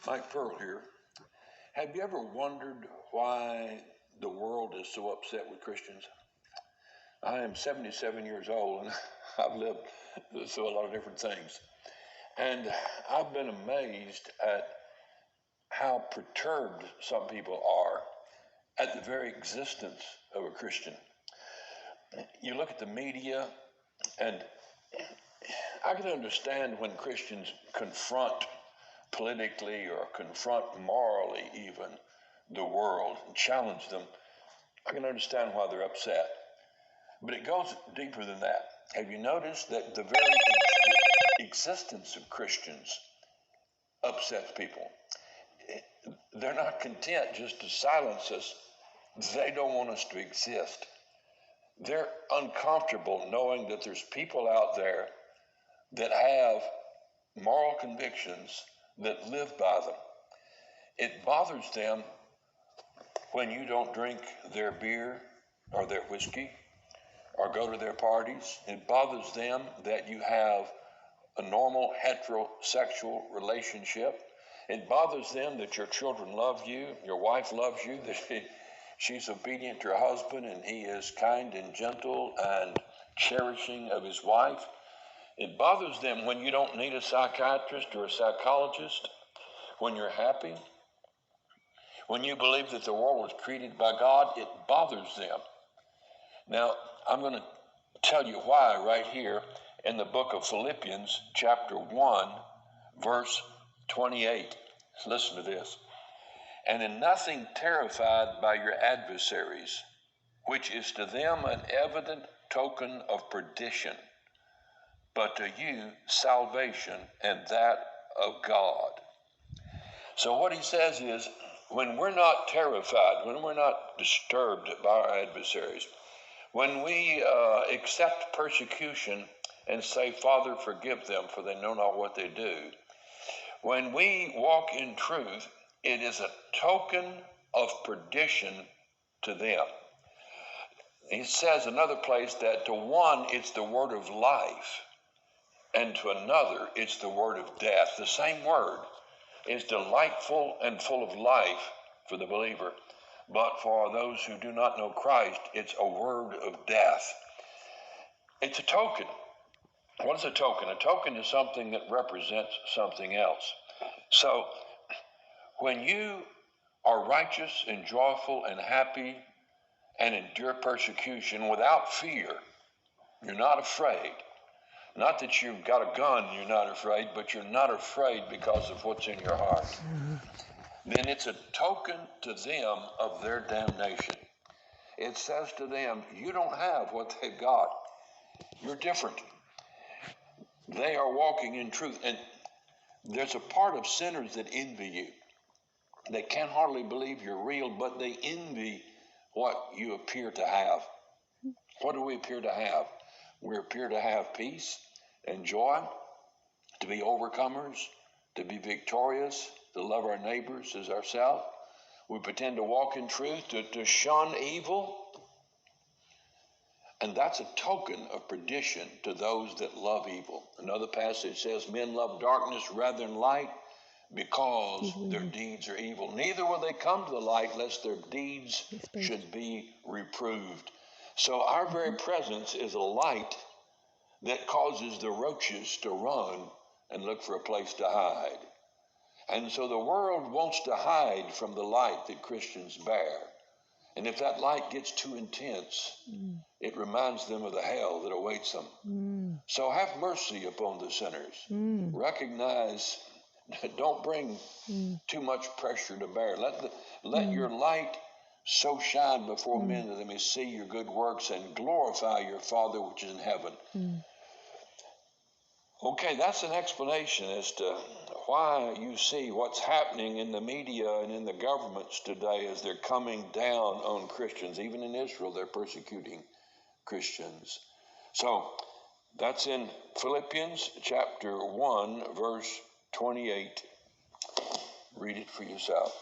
Mike Pearl here. Have you ever wondered why the world is so upset with Christians? I am 77 years old and I've lived through a lot of different things. And I've been amazed at how perturbed some people are at the very existence of a Christian. You look at the media, and I can understand when Christians confront politically or confront morally even the world and challenge them. I can understand why they're upset. But it goes deeper than that. Have you noticed that the very existence of Christians upsets people? They're not content just to silence us. They don't want us to exist. They're uncomfortable knowing that there's people out there that have moral convictions that live by them. It bothers them when you don't drink their beer or their whiskey or go to their parties. It bothers them that you have a normal heterosexual relationship. It bothers them that your children love you, your wife loves you, that she's obedient to her husband and he is kind and gentle and cherishing of his wife. It bothers them when you don't need a psychiatrist or a psychologist, when you're happy, when you believe that the world was created by God. It bothers them. Now, I'm going to tell you why right here in the book of Philippians, chapter 1, verse 28. Listen to this. And in nothing terrified by your adversaries, which is to them an evident token of perdition, but to you salvation, and that of God. So what he says is, when we're not terrified, when we're not disturbed by our adversaries, when we accept persecution and say, Father, forgive them, for they know not what they do, when we walk in truth, it is a token of perdition to them. He says another place that to one it's the word of life, and to another it's the word of death. The same word is delightful and full of life for the believer, but for those who do not know Christ, it's a word of death. It's a token. What is a token? A token is something that represents something else. So when you are righteous and joyful and happy and endure persecution without fear, you're not afraid. Not that you've got a gun, you're not afraid, but you're not afraid because of what's in your heart. Then it's a token to them of their damnation. It says to them, you don't have what they've got. You're different. They are walking in truth. And there's a part of sinners that envy you. They can't hardly believe you're real, but they envy what you appear to have. What do we appear to have? We appear to have peace and joy, to be overcomers, to be victorious, to love our neighbors as ourselves. We pretend to walk in truth, to shun evil. And that's a token of perdition to those that love evil. Another passage says, men love darkness rather than light because their deeds are evil. Neither will they come to the light lest their deeds should be reproved. So our very presence is a light that causes the roaches to run and look for a place to hide. And so the world wants to hide from the light that Christians bear. And if that light gets too intense, it reminds them of the hell that awaits them. So have mercy upon the sinners. Recognize, don't bring too much pressure to bear. Let your light so shine before men that they may see your good works and glorify your Father which is in heaven. Okay, that's an explanation as to why you see what's happening in the media and in the governments today as they're coming down on Christians. Even in Israel, they're persecuting Christians. So that's in Philippians chapter 1, verse 28. Read it for yourself.